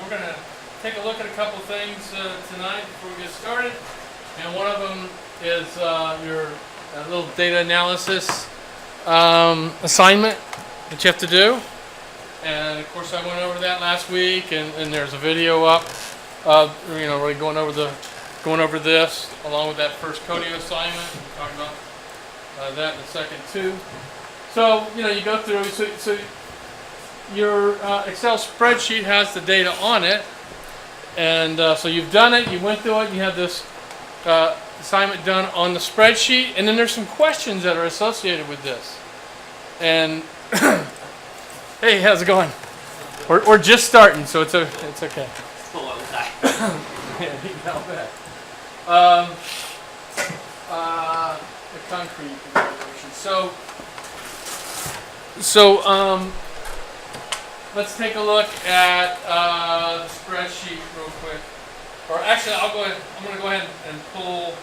we're going to take a look at a couple things tonight before we get started. And one of them is your little data analysis assignment that you have to do. And of course I went over that last week, and there's a video up really going over this along with that first Codio assignment. We'll talk about that in a second too. So you go through, so your Excel spreadsheet has the data on it, and so you've done it, you went through it, you have this assignment done on the spreadsheet, and then there's some questions that are associated with this. And hey, how's it going? We're just starting, so it's okay. It's a long time. Yeah, you can help that. The concrete evaluation. So let's take a look at the spreadsheet real quick. Or actually, I'm going to go ahead and pull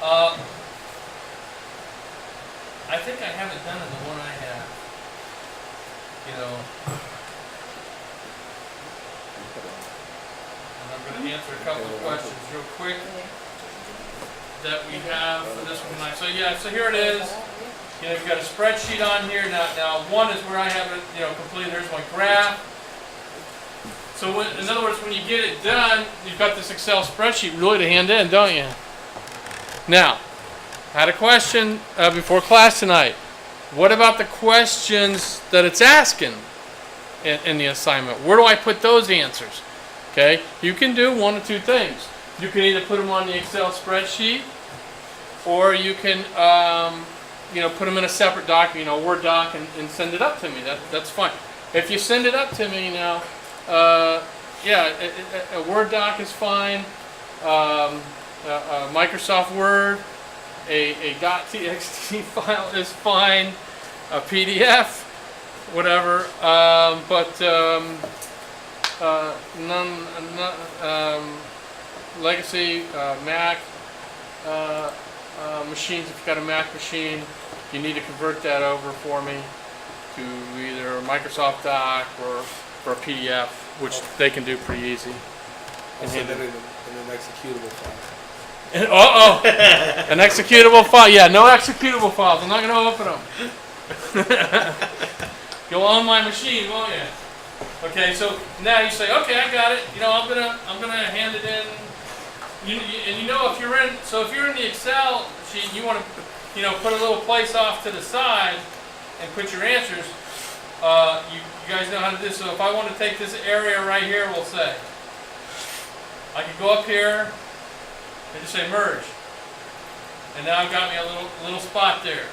up. I think I have it done in the one I have. And I'm going to answer a couple of questions real quick that we have for this one tonight. So so here it is. You've got a spreadsheet on here. Now one is where I have it, completed. There's my graph. So in other words, when you get it done, you've got this Excel spreadsheet really to hand in, don't you? Now, I had a question before class tonight. What about the questions that it's asking in the assignment? Where do I put those answers? Okay, you can do one of two things. You can either put them on the Excel spreadsheet, or you can put them in a separate doc, a Word doc, and send it up to me. That's fine. If you send it up to me now, a Word doc is fine. Microsoft Word, a .txt file is fine. A PDF, whatever. Legacy Mac machines. If you've got a Mac machine, you need to convert that over for me to either a Microsoft Doc or a PDF, which they can do pretty easy. And then in an executable file. An executable file. Yeah, no executable files. I'm not going to open them. Go on my machine, won't you? Okay, so now you say, okay, I got it. I'm gonna hand it in. If you're in the Excel sheet, you want to, put a little place off to the side and put your answers. You guys know how to do this. So if I want to take this area right here, we'll say, I can go up here and just say merge, and now I've got me a little spot there.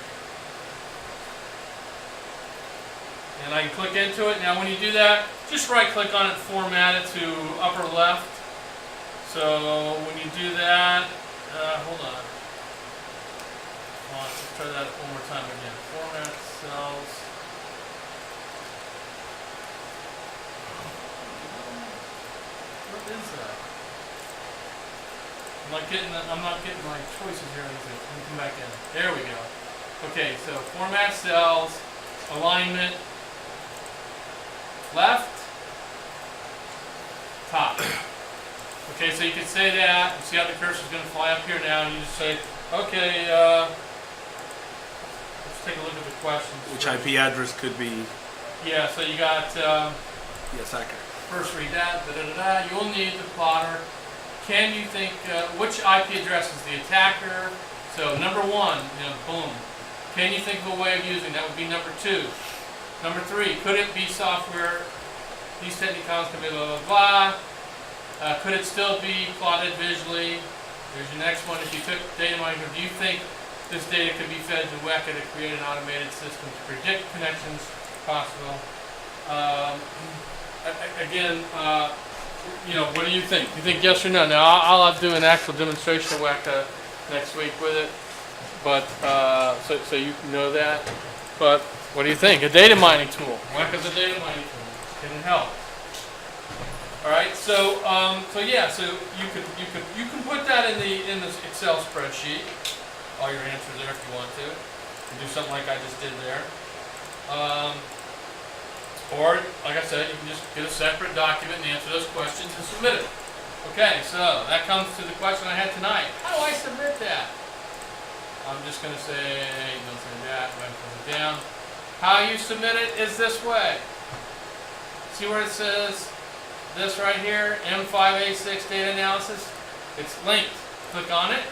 And I can click into it. Now when you do that, just right click on it, format it to upper left. So when you do that, hold on. Let's try that one more time again. Format cells. What is that? I'm not getting my choices here. Let me come back in. There we go. Okay, so format cells, alignment, left, top. Okay, so you can say that, and see how the cursor is going to fly up here now, and you just say, okay, let's take a look at the questions. Which IP address could be? Yeah, so you got, yes, I can. First read that, you'll need the plotter. Can you think, which IP address is the attacker? So number one, boom. Can you think of a way of using that? Would be number two. Number three, could it be software? These technicons can be blah, blah, blah. Could it still be plotted visually? Here's your next one. If you took data mining, do you think this data could be fed to Weka to create an automated system to predict connections possible? What do you think? You think yes or no? Now, I'll do an actual demonstration of Weka next week with it, but so you know that. But what do you think? A data mining tool. Weka's a data mining tool. Can it help? All right. So you can put that in the Excel spreadsheet. All your answers there if you want to. You can do something like I just did there. Or, like I said, you can just get a separate document and answer those questions and submit it. Okay, so that comes to the question I had tonight. How do I submit that? I'm just going to say, don't say that, I'm going to put it down. How you submit it is this way. See where it says this right here, M5A6 data analysis? It's linked. Click on it.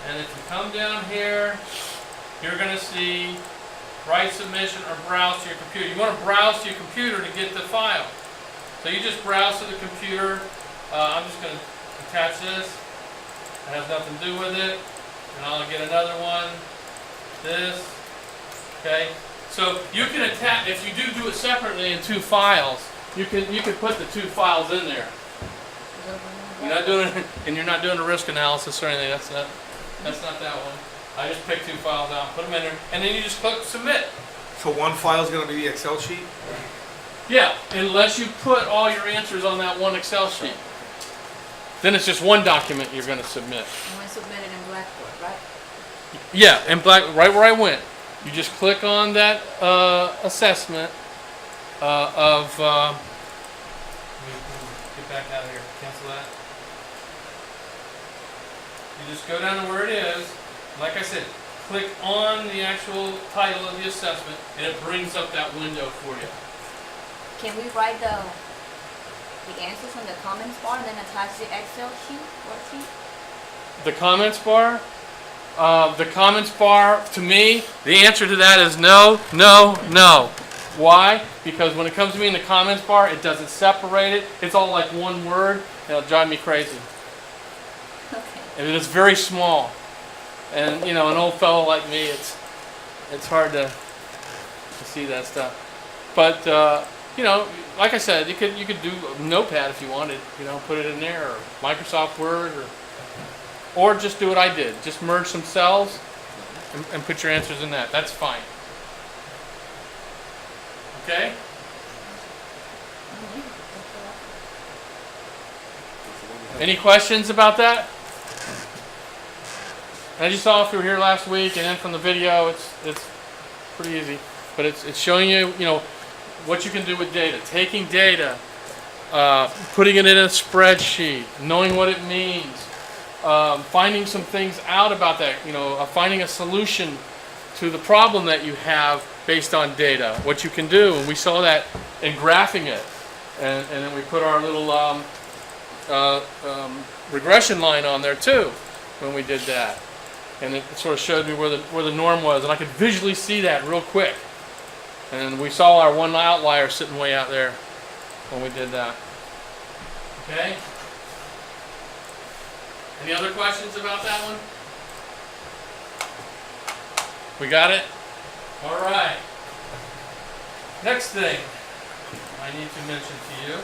And if you come down here, you're going to see write submission or browse to your computer. You want to browse to your computer to get the file. So you just browse to the computer. I'm just going to attach this. It has nothing to do with it. And I'll get another one. This. Okay. So you can attach, if you do it separately in two files, you can put the two files in there. You're not doing it, and you're not doing a risk analysis or anything. That's not that one. I just pick two files out, put them in there, and then you just click submit. So one file is going to be the Excel sheet? Yeah, unless you put all your answers on that one Excel sheet. Then it's just one document you're going to submit. And we submit it in Blackboard, right? Yeah, and right where I went. You just click on that assessment of... let me get back out of here. Cancel that. You just go down to where it is. Like I said, click on the actual title of the assessment, and it brings up that window for you. Can we write the answers on the comments bar and then attach the Excel sheet, worksheet? The comments bar? To me, the answer to that is no, no, no. Why? Because when it comes to me in the comments bar, it doesn't separate it. It's all like one word, and it'll drive me crazy. Okay. And it's very small. And, you know, an old fellow like me, it's hard to see that stuff. But, you know, like I said, you could do a notepad if you wanted, you know, put it in there, or Microsoft Word, or just do what I did. Just merge some cells and put your answers in that. That's fine. Okay? Any questions about that? As you saw if you were here last week, and then from the video, it's pretty easy. But it's showing you, you know, what you can do with data. Taking data, putting it in a spreadsheet, knowing what it means, finding some things out about that, you know, finding a solution to the problem that you have based on data, what you can do. And we saw that in graphing it. And then we put our little regression line on there too when we did that. And it sort of showed me where the norm was, and I could visually see that real quick. And we saw our one outlier sitting way out there when we did that. Okay? Any other questions about that one? We got it? All right. Next thing I need to mention to you.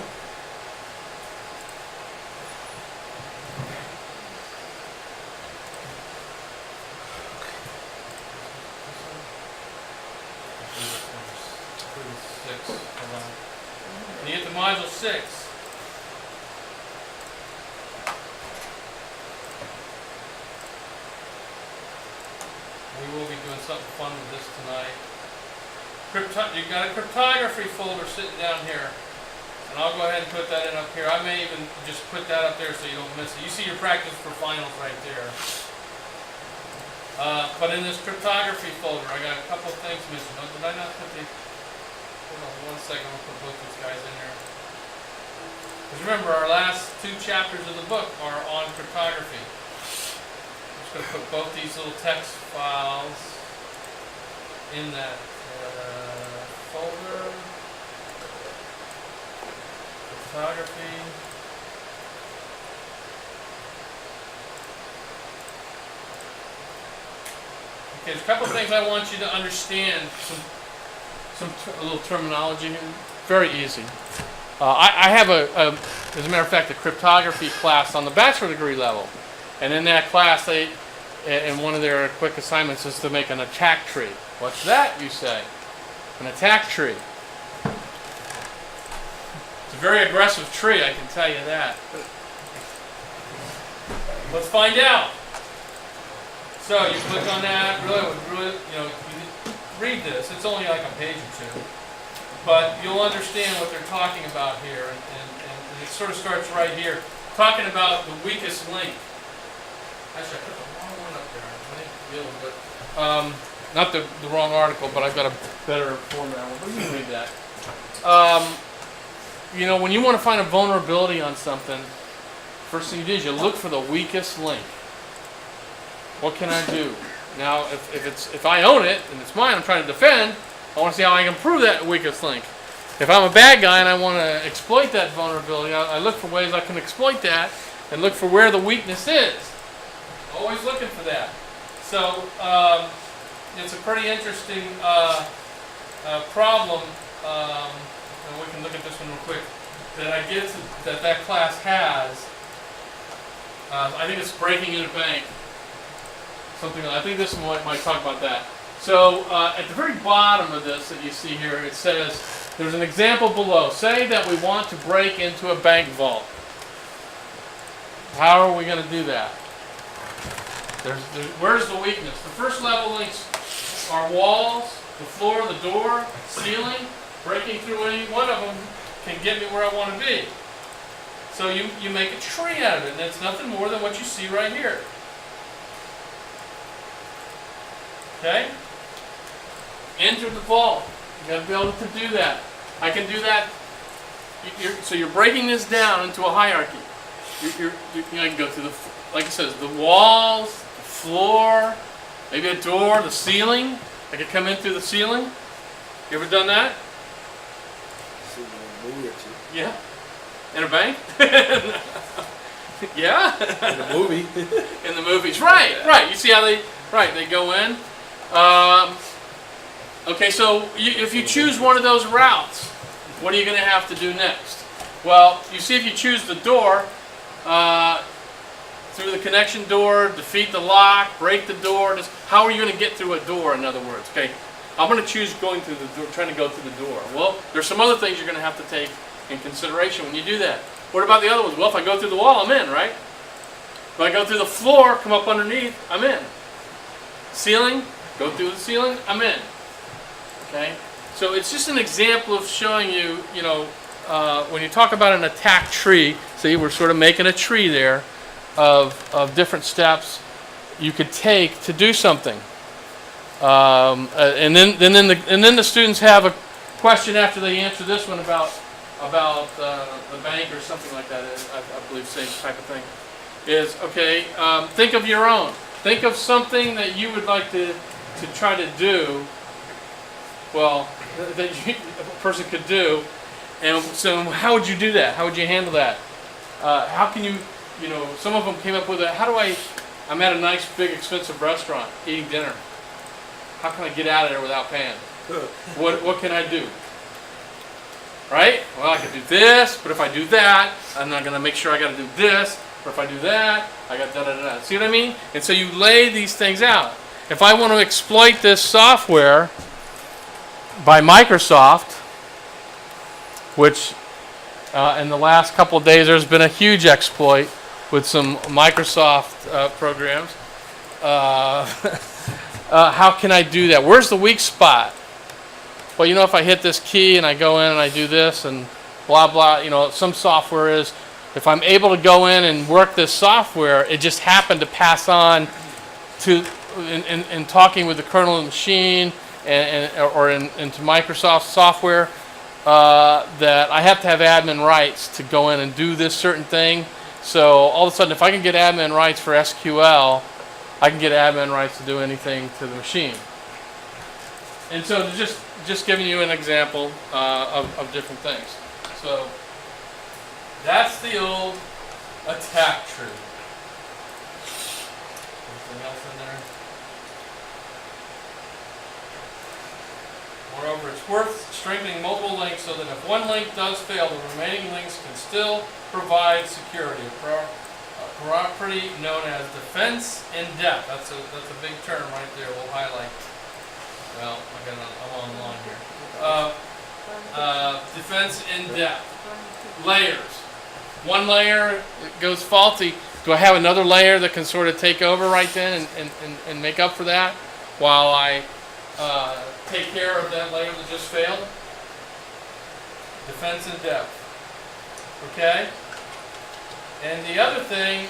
And you get to Module 6. We will be doing something fun with this tonight. You've got a cryptography folder sitting down here. And I'll go ahead and put that in up here. I may even just put that up there so you don't miss it. You see your practice for finals right there. But in this cryptography folder, I got a couple of things missing. Oh, did I not put the... Hold on 1 second, I'll put both these guys in here. Because remember, our last 2 chapters of the book are on cryptography. I'm just going to put both these little text files in that folder. Cryptography. Okay, there's a couple of things I want you to understand. A little terminology here. Very easy. I have as a matter of fact, a cryptography class on the bachelor degree level, and in that class, in one of their quick assignments is to make an attack tree. What's that, you say? An attack tree. It's a very aggressive tree, I can tell you that. Let's find out. So you click on that. Really, you know, you read this. It's only like a page or two, but you'll understand what they're talking about here, and it sort of starts right here, talking about the weakest link. Actually, I put the wrong one up there. I think a little bit. Not the wrong article, but I've got a better format one. But you can read that. You know, when you want to find a vulnerability on something, first thing you do is you look for the weakest link. What can I do? Now, if I own it and it's mine, I'm trying to defend. I want to see how I can prove that weakest link. If I'm a bad guy and I want to exploit that vulnerability, I look for ways I can exploit that and look for where the weakness is. Always looking for that. So it's a pretty interesting problem. And we can look at this one real quick. That class has. I think it's breaking in a bank. Something like, I think this one might talk about that. So at the very bottom of this that you see here, it says there's an example below. Say that we want to break into a bank vault. How are we going to do that? Where's the weakness? The first level links are walls, the floor, the door, ceiling. Breaking through any one of them can get me where I want to be. So you make a tree out of it, and it's nothing more than what you see right here. Okay? Enter the vault. You got to be able to do that. I can do that. So you're breaking this down into a hierarchy. I can go through like it says, the walls, the floor, maybe a door, the ceiling. I could come in through the ceiling. You ever done that? Yeah. In a bank? Yeah? In the movie. In the movies. Right. You see how they go in. Okay, so if you choose one of those routes, what are you going to have to do next? Well, you see if you choose the door, through the connection door, defeat the lock, break the door. How are you going to get through a door, in other words? Okay, I'm going to choose going through the door, trying to go through the door. Well, there's some other things you're going to have to take in consideration when you do that. What about the other ones? Well, if I go through the wall, I'm in, right? If I go through the floor, come up underneath, I'm in. Ceiling, go through the ceiling, I'm in. Okay? So it's just an example of showing you, when you talk about an attack tree, see, we're sort of making a tree there of different steps you could take to do something. And then the students have a question after they answer this one about the bank or something like that. I believe same type of thing. Is okay. Think of your own. Think of something that you would like to try to do. Well, that a person could do. And so, how would you do that? How would you handle that? How can you? Some of them came up with I'm at a nice, big, expensive restaurant eating dinner. How can I get out of there without paying? What can I do? Right? Well, I can do this, but if I do that, I'm not going to make sure I got to do this. Or if I do that, I got da-da-da-da. See what I mean? And so you lay these things out. If I want to exploit this software by Microsoft, which in the last couple of days there's been a huge exploit with some Microsoft programs. How can I do that? Where's the weak spot? Well, if I hit this key and I go in and I do this and blah, blah, some software is, if I'm able to go in and work this software, it just happened to pass on to, in talking with the kernel of the machine or into Microsoft software, that I have to have admin rights to go in and do this certain thing. So all of a sudden, if I can get admin rights for SQL, I can get admin rights to do anything to the machine. And so just giving you an example of different things. So that's the old attack tree. Anything else in there? Moreover, it's worth strengthening multiple links so that if one link does fail, the remaining links can still provide security. A property known as defense in depth. That's a big term right there. We'll highlight. Well, I'm on the line here. Defense in depth. Layers. One layer goes faulty. Do I have another layer that can sort of take over right then and make up for that while I take care of that layer that just failed? Defense in depth. Okay? And the other thing,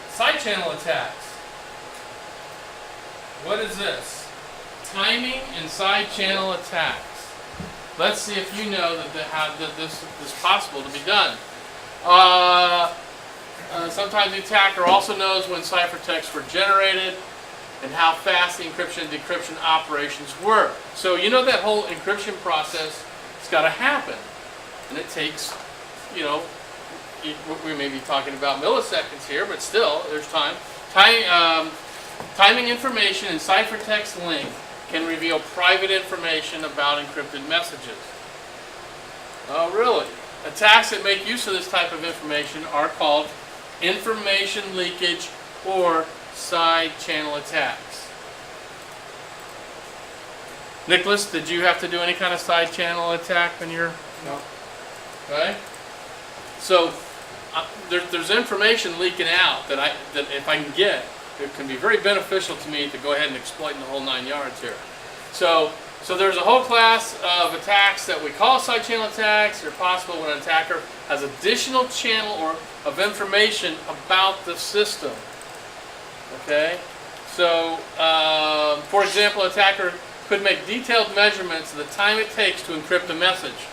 side channel attacks. What is this? Timing and side channel attacks. Let's see if you know that this is possible to be done. Sometimes the attacker also knows when ciphertexts were generated and how fast the encryption and decryption operations work. So you know that whole encryption process has got to happen. And it takes, you know, we may be talking about milliseconds here, but still, there's time. Timing information in ciphertext length can reveal private information about encrypted messages. Oh, really? Attacks that make use of this type of information are called information leakage or side channel attacks. Nicholas, did you have to do any kind of side channel attack when you're... No. Okay? So, there's information leaking out that if I can get, it can be very beneficial to me to go ahead and exploit in the whole 9 yards here. So there's a whole class of attacks that we call side channel attacks. They're possible when an attacker has additional channel of information about the system. Okay? So, for example, an attacker could make detailed measurements of the time it takes to encrypt a message.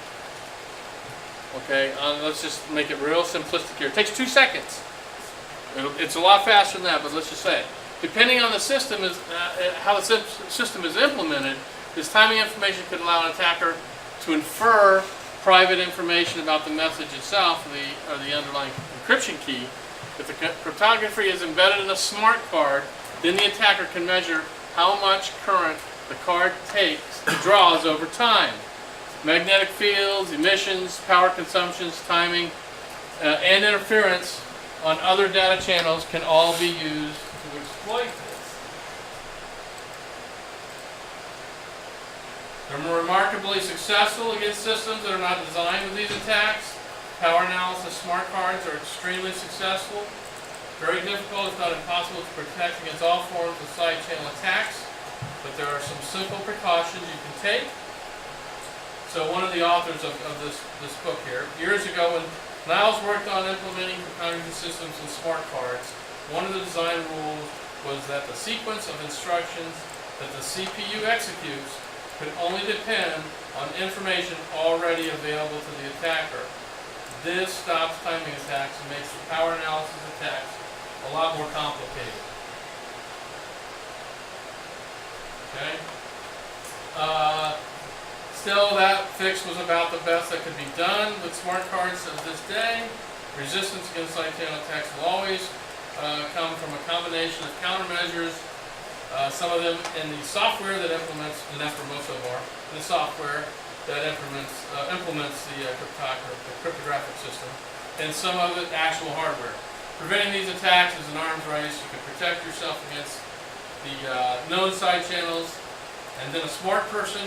Okay, let's just make it real simplistic here. It takes 2 seconds. It's a lot faster than that, but let's just say it. Depending on the system how the system is implemented, this timing information could allow an attacker to infer private information about the message itself, or the underlying encryption key. If the cryptography is embedded in a smart card, then the attacker can measure how much current the card draws over time. Magnetic fields, emissions, power consumptions, timing, and interference on other data channels can all be used to exploit this. They're remarkably successful against systems that are not designed with these attacks. Power analysis smart cards are extremely successful. Very difficult, if not impossible, to protect against all forms of side channel attacks, but there are some simple precautions you can take. So one of the authors of this book here, years ago when Niles worked on implementing cryptography systems in smart cards, one of the design rules was that the sequence of instructions that the CPU executes could only depend on information already available to the attacker. This stops timing attacks and makes the power analysis attacks a lot more complicated. Okay? Still, that fix was about the best that could be done with smart cards of this day. Resistance against side channel attacks will always come from a combination of countermeasures. Some of them in the software that implements, and that's where most of them are, the software that implements the cryptographic system, and some of it actual hardware. Preventing these attacks is an arms race. You can protect yourself against the known side channels, and then a smart person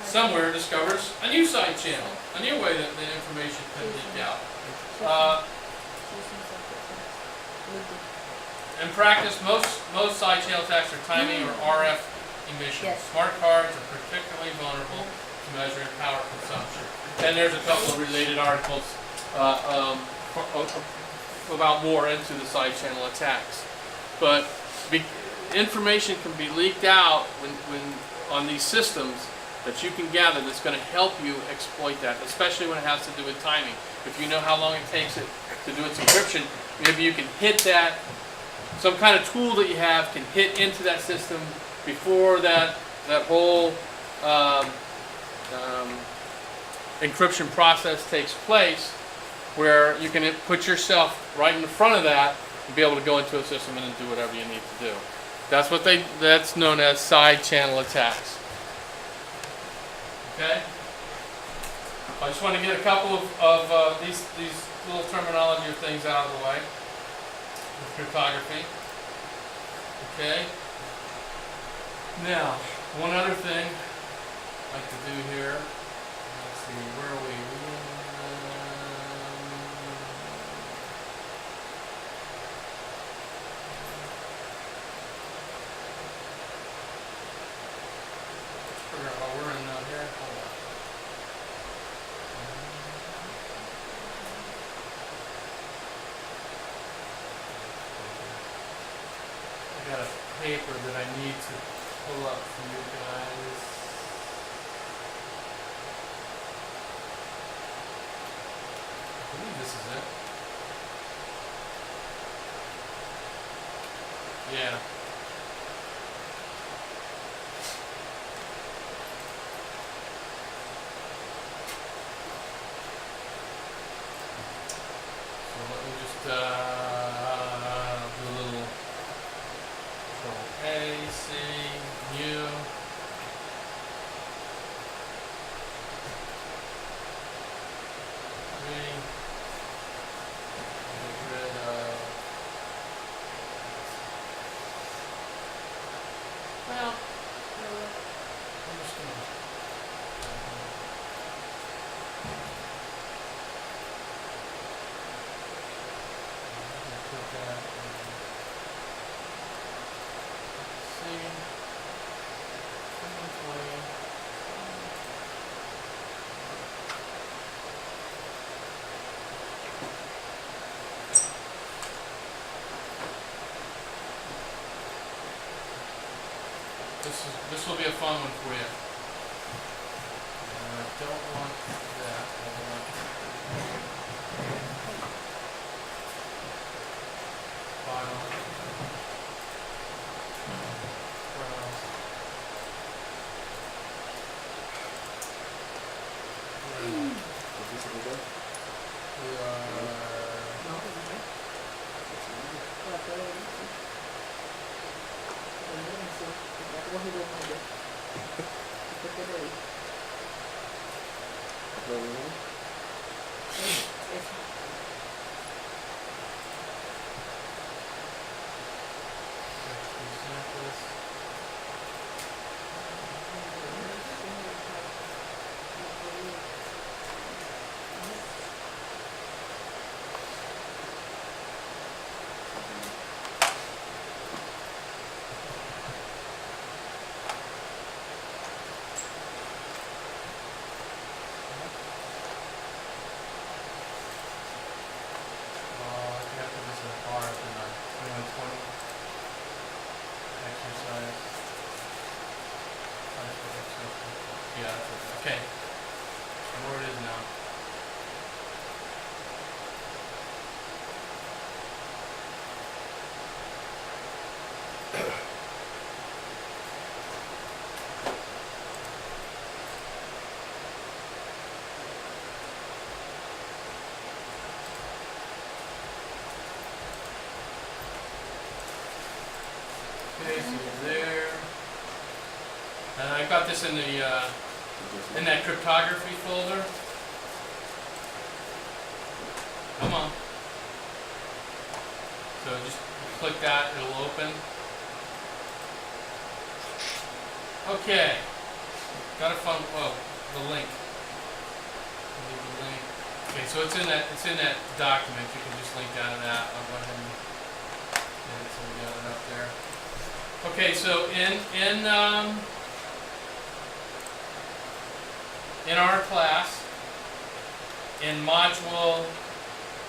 somewhere discovers a new side channel, a new way that the information can leak out. In practice, most side channel attacks are timing or RF emissions. Yes. Smart cards are particularly vulnerable to measuring power consumption. And there's a couple of related articles about more into the side channel attacks. But information can be leaked out when on these systems that you can gather that's going to help you exploit that, especially when it has to do with timing. If you know how long it takes it to do its encryption, maybe you can hit that, some kind of tool that you have can hit into that system before that whole encryption process takes place, where you can put yourself right in front of that and be able to go into a system and then do whatever you need to do. That's known as side channel attacks. Okay? I just want to get a couple of these little terminology of things out of the way with cryptography. Okay? Now, one other thing I'd like to do here. Let's see, where are we? figure out while we're in here. Hold on. I got a paper that I need to pull up for you guys. I believe this is it. Yeah. So let me just do a little Control A, C, U. Get rid of. Well, you know what? I'm just gonna. Put that in C. 2020. This will be a fun one for you. I don't want that. I want file. Browse. We Yeah, that's it. Okay. I know where it is now. Okay, so you're there. And I got this in the in that cryptography folder. Come on. So just click that, it'll open. Okay. Got a fun, oh, the link. Leave the link. Okay, so it's in that document. You can just link down to that. I'll go ahead and get it so we got it up there. Okay, so in our class, in Module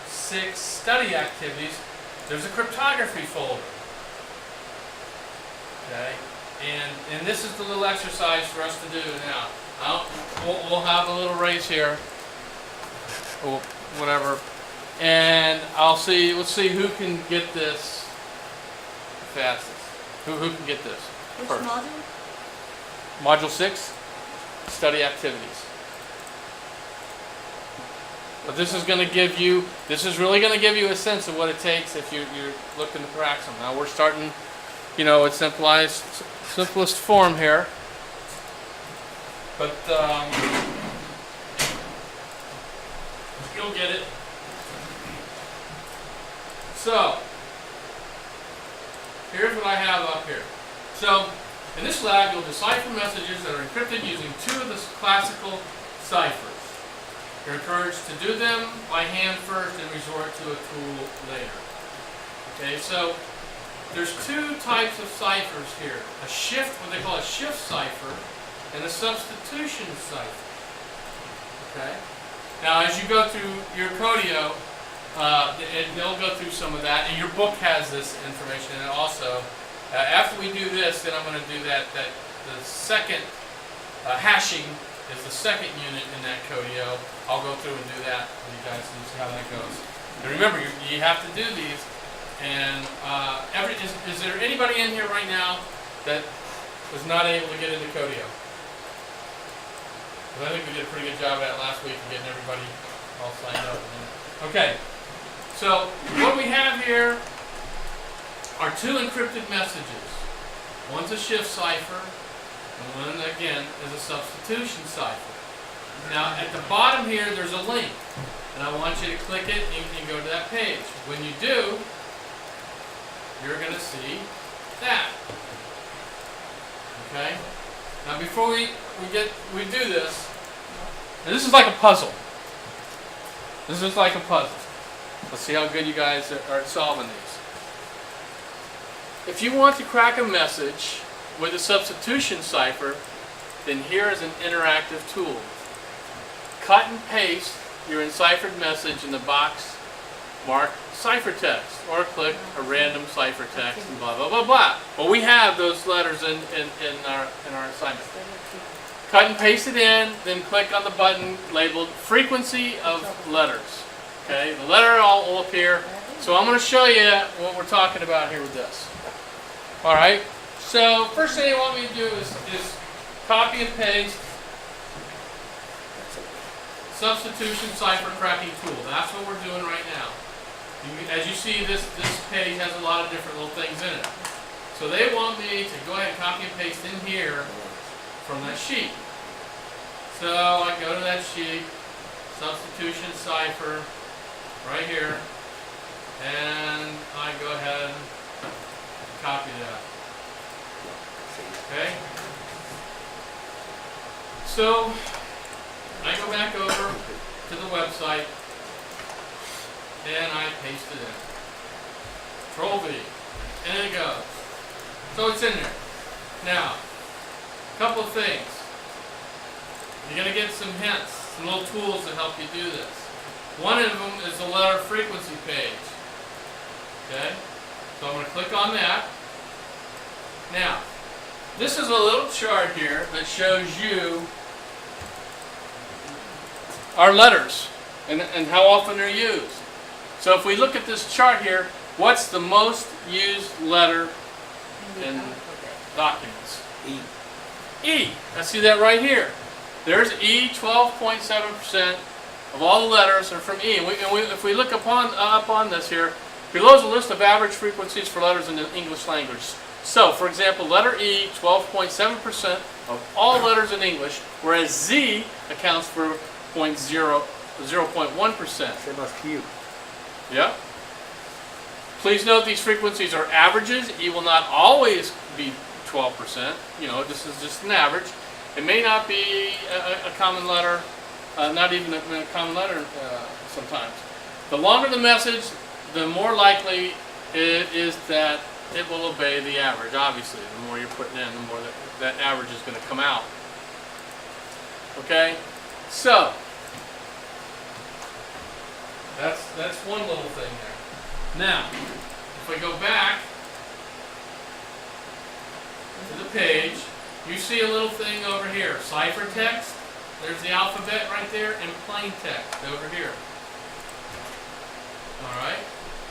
6 study activities, there's a cryptography folder. Okay, and this is the little exercise for us to do now. We'll have a little race here, or whatever, and let's see who can get this fastest. Who can get this Which first? module? Module 6, study activities. But this is going to give you, this is really going to give you a sense of what it takes if you're looking to crack some. Now we're starting, at simplest form here. But you'll get it. So, here's what I have up here. So, in this lab, you'll decipher messages that are encrypted using two of the classical ciphers. You're encouraged to do them by hand first and resort to a tool later. Okay, so there's two types of ciphers here. What they call a shift cipher, and a substitution cipher. Okay? Now, as you go through your Codio, they'll go through some of that, and your book has this information in it also. After we do this, then I'm going to do the second hashing is the second unit in that Codio. I'll go through and do that with you guys and see how that goes. And remember, you have to do these. And is there anybody in here right now that was not able to get into Codio? Because I think we did a pretty good job of that last week of getting everybody all signed up. Okay. So what we have here are two encrypted messages. One's a shift cipher, and one, again, is a substitution cipher. Now, at the bottom here, there's a link, and I want you to click it and you can go to that page. When you do, you're going to see that. Okay? Now, before we do this, and this is like a puzzle. This is like a puzzle. Let's see how good you guys are at solving these. If you want to crack a message with a substitution cipher, then here is an interactive tool. Cut and paste your enciphered message in the box marked ciphertext, or click a random ciphertext and blah, blah, blah, blah. Well, we have those letters in our assignment. Cut and paste it in, then click on the button labeled frequency of letters. Okay, the letter will appear. So I'm going to show you what we're talking about here with this. All right. So first thing you want me to do is copy and paste substitution cipher cracking tool. That's what we're doing right now. As you see, this page has a lot of different little things in it. So they want me to go ahead and copy and paste in here from that sheet. So I go to that sheet, substitution cipher, right here, and I go ahead and copy that. Okay? So I go back over to the website and I paste it in. Control V. And it goes. So it's in there. Now, a couple of things. You're going to get some hints, some little tools to help you do this. One of them is the letter frequency page. Okay? So I'm going to click on that. Now, this is a little chart here that shows you our letters and how often they're used. So if we look at this chart here, what's the most used letter in documents? E. E. I see that right here. There's E, 12.7% of all the letters are from E. And if we look up on this here, below is a list of average frequencies for letters in the English language. So, for example, letter E, 12.7% of all letters in English, whereas Z accounts for 0.1%. Same as Q. Yep. Please note these frequencies are averages. E will not always be 12%. You know, this is just an average. It may not be a common letter, not even a common letter sometimes. The longer the message, the more likely it is that it will obey the average. Obviously, the more you're putting in, the more that average is going to come out. Okay? So, that's one little thing there. Now, if we go back to the page, you see a little thing over here, ciphertext. There's the alphabet right there, and plain text over here. All right.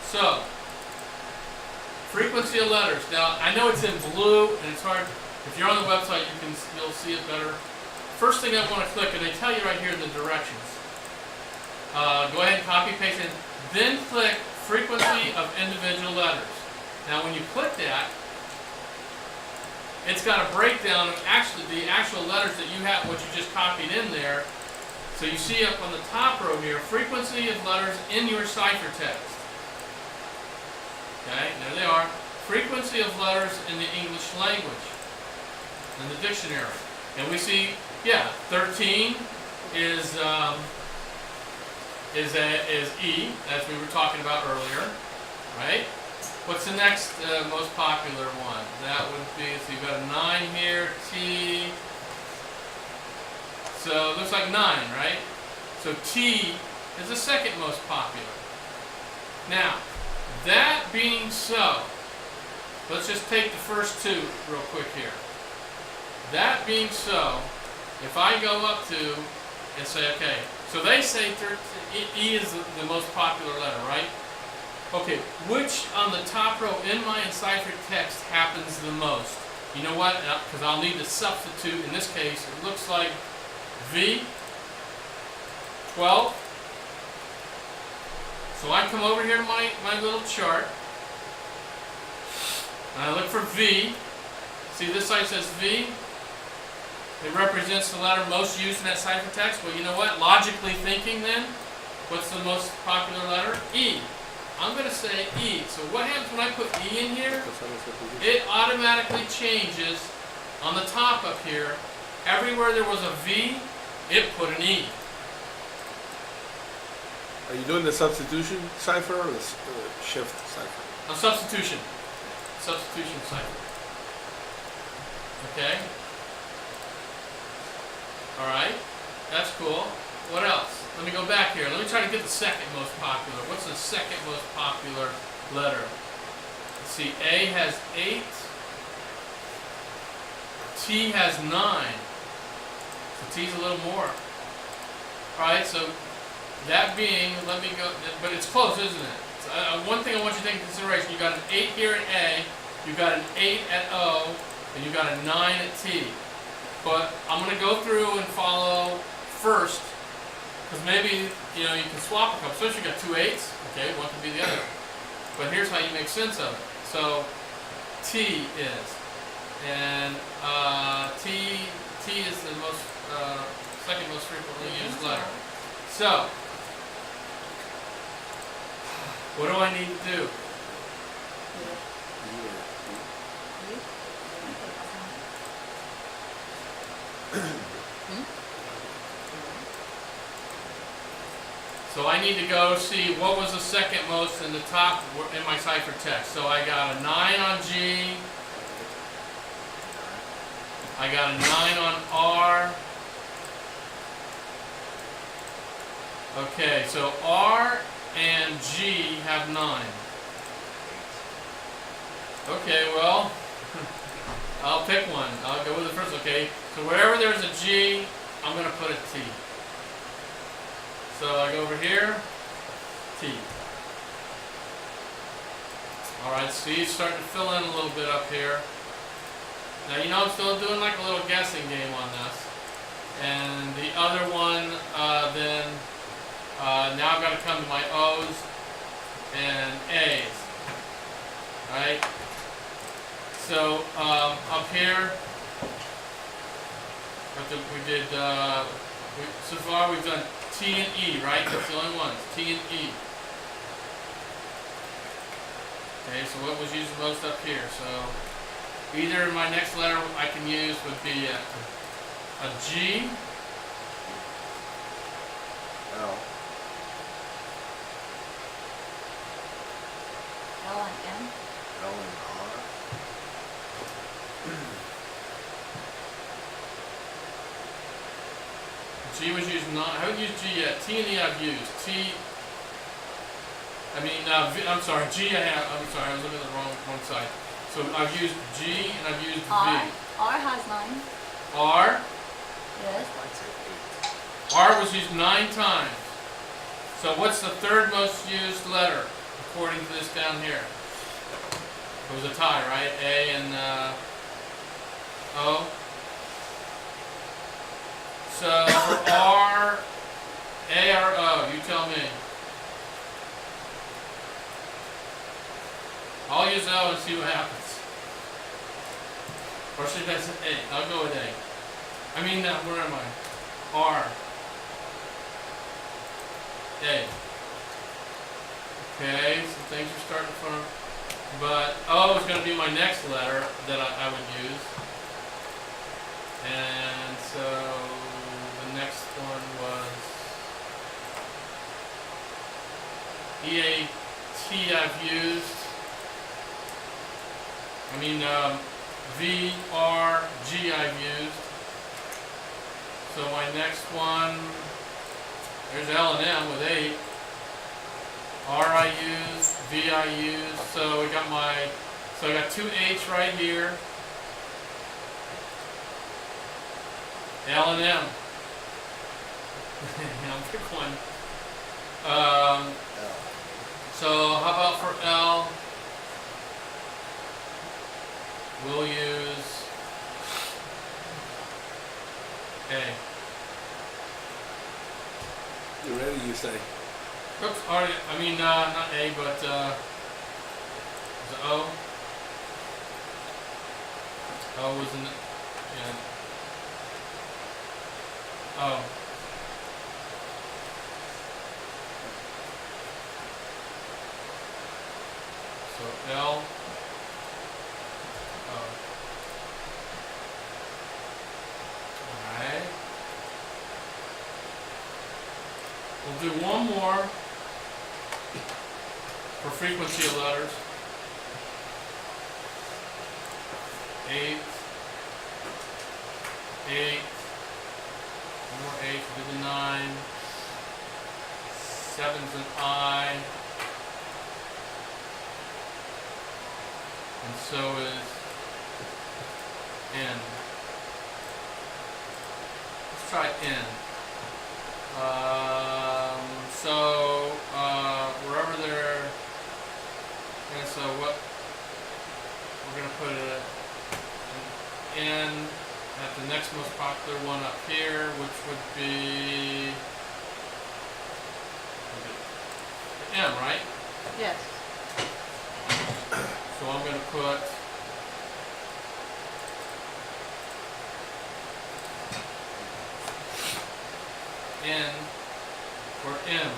So, frequency of letters. Now, I know it's in blue, and it's hard. If you're on the website, you'll see it better. First thing I want to click, and they tell you right here in the directions. Go ahead and copy paste it. Then click frequency of individual letters. Now, when you click that, it's got a breakdown of the actual letters that you have, what you just copied in there. So you see up on the top row here, frequency of letters in your ciphertext. Okay, there they are. Frequency of letters in the English language, in the dictionary. And we see, yeah, 13 is E, as we were talking about earlier, right? What's the next most popular one? That would be, so you've got a 9 here, T, So it looks like 9, right? So T is the second most popular. Now, that being so, let's just take the first two real quick here. That being so, if I go up to and say, okay, so they say E is the most popular letter, right? Okay, which on the top row in my enciphered text happens the most? You know what? Because I'll need to substitute. In this case, it looks like V, 12. So I come over here to my little chart, and I look for V. See, this side says V. It represents the letter most used in that ciphertext. Well, you know what? Logically thinking then, what's the most popular letter? E. I'm going to say E. So what happens when I put E in here? It automatically changes on the top up here. Everywhere there was a V, it put an E. Are you doing the substitution cipher or the shift cipher? A substitution. Substitution cipher. Okay? Alright. That's cool. What else? Let me go back here. Let me try to get the second most popular. What's the second most popular letter? Let's see. A has 8. T has 9. So T's a little more. Alright, so that being, let me go, but it's close, isn't it? So, one thing I want you to take into consideration, you got an 8 here at A, you got an 8 at O, and you got a 9 at T. But I'm going to go through and follow first, because maybe, you know, you can swap a couple. So you got 2 8s, okay, one can be the other. But here's how you make sense of it. So T is, and T is the most, second most frequently used letter. So, what do I need to do? So I need to go see what was the second most in the top in my cipher text. So I got a 9 on G. I got a 9 on R. Okay, so R and G have 9. Okay, well, I'll pick one. I'll go with the first, okay? So wherever there's a G, I'm going to put a T. So I go over here, T. Alright, C is starting to fill in a little bit up here. Now, you know, I'm still doing like a little guessing game on this. And the other one, now I've got to come to my O's and A's. Alright? So, up here, so far we've done T and E, right? That's the only ones, T and E. Okay, so what was used most up here? So, either my next letter I can use would be a G. L. L and M. L and R. G was used not. I haven't used G yet. T and E I've used. I'm sorry. G I have. I'm sorry. I was looking at the wrong side. So I've used G and I've used R. V. R has 9. R. Yes. R was used 9 times. So what's the third most used letter according to this down here? It was a tie, right? A and O. So for R, A or O, you tell me. I'll use O and see what happens. Or should I say A? I'll go with A. I mean, where am I? R. A. Okay, so things are starting to form. But O is going to be my next letter that I would use. And so the next one was EAT I've used. VRG I've used. So my next one, there's L and M with 8. R I use, V I use. So we got so I got 2 H right here. L and M. I'll pick one. So how about for L? We'll use A. You ready? You say. Oops, already, I mean, not A, but, is it O? O was in the, yeah. O. So L, O. Alright. We'll do one more for frequency of letters. 8, 8, more 8, do the 9, 7's an I, and so is N. Let's try N. So wherever they're, and so what we're going to put it in at the next most popular one up here, which would be M, right? Yes. So I'm going to put N or M.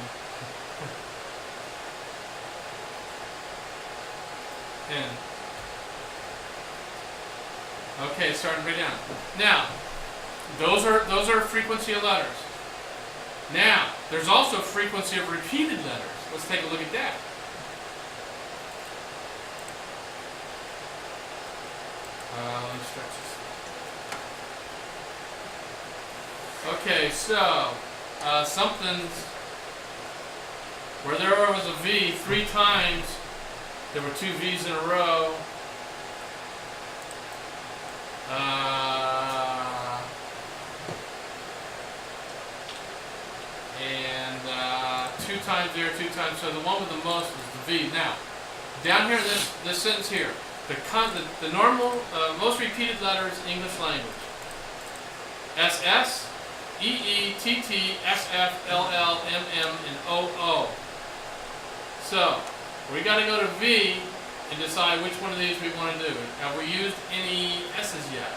N. Okay, starting right down. Now, those are frequency of letters. Now, there's also frequency of repeated letters. Let's take a look at that. Let me stretch this. Okay, so something's where there was a V 3 times. There were 2 V's in a row. And 2 times there, 2 times. So the one with the most was the V. Now, down here in this sentence here, the normal, most repeated letters in English language: SS, EE, TT, SF, LL, MM, and OO. So, we got to go to V and decide which one of these we want to do. Have we used any S's yet?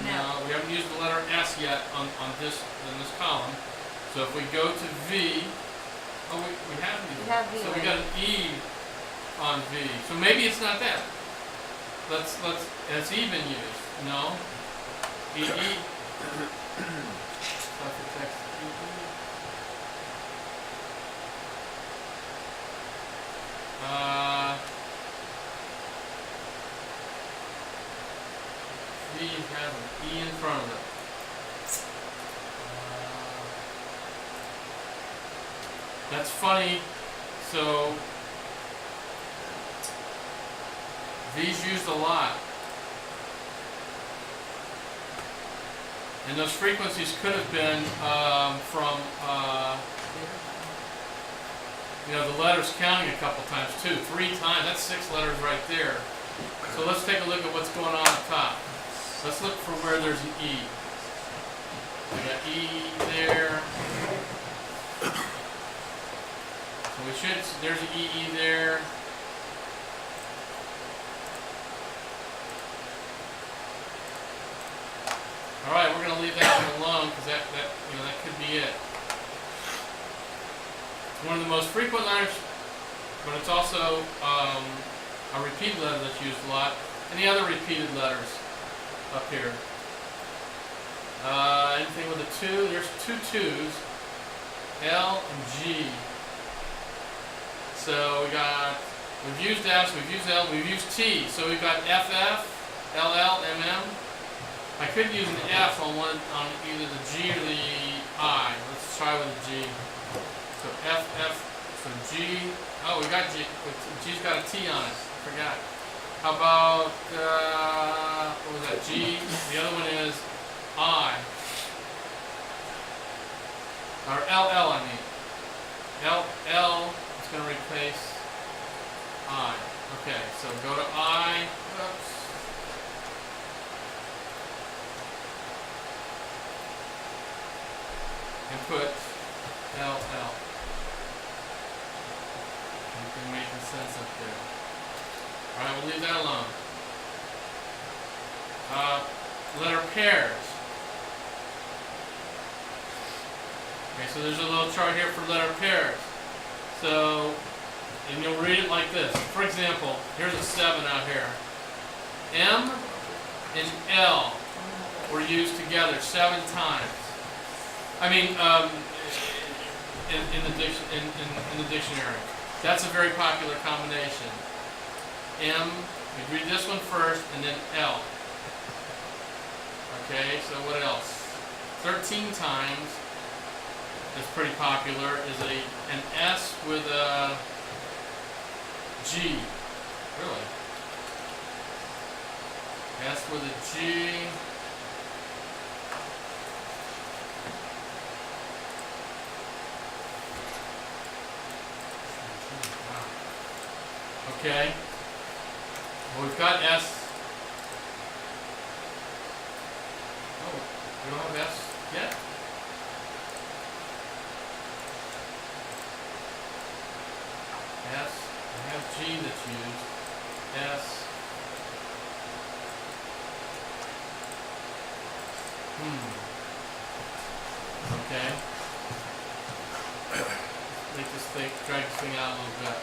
No. We haven't used the letter S yet on this in this column. So if we go to V, we have V. We have V. So we got an E on V. So maybe it's not that. It's even used. No. EE. Suffix EE. V has an E in front of it. That's funny. So V's used a lot. And those frequencies could have been from the letters counting a couple times too. 3 times, that's 6 letters right there. So let's take a look at what's going on up top. Let's look for where there's an E. We got E there. So there's an EE there. All right, we're going to leave that one alone because that could be it. It's one of the most frequent letters, but it's also a repeated letter that's used a lot. Any other repeated letters up here? Anything with a 2? There's 2 2's, L and G. So we've used S, we've used L, we've used T. So we've got FF, LL, MM. I could use an F on either the G or the I. Let's try with the G. So so G. Oh, we got G. G's got a T on it. Forgot. How about, what was that? G. The other one is I. Or LL, I mean. LL is going to replace I. Okay, so go to I. Oops. And put LL. Anything making sense up there? Alright, we'll leave that alone. Letter pairs. Okay, so there's a little chart here for letter pairs. So, and you'll read it like this. For example, here's a 7 out here. M and L were used together 7 times. I mean, in the dictionary. That's a very popular combination. M, we read this one first, and then L. Okay, so what else? 13 times is pretty popular. Is an S with a G. Really? S with a G. Okay. Well, we've got S. Oh, we don't have S yet? S. I have G that's used. S. Okay. Make this thing, drag this thing out a little bit.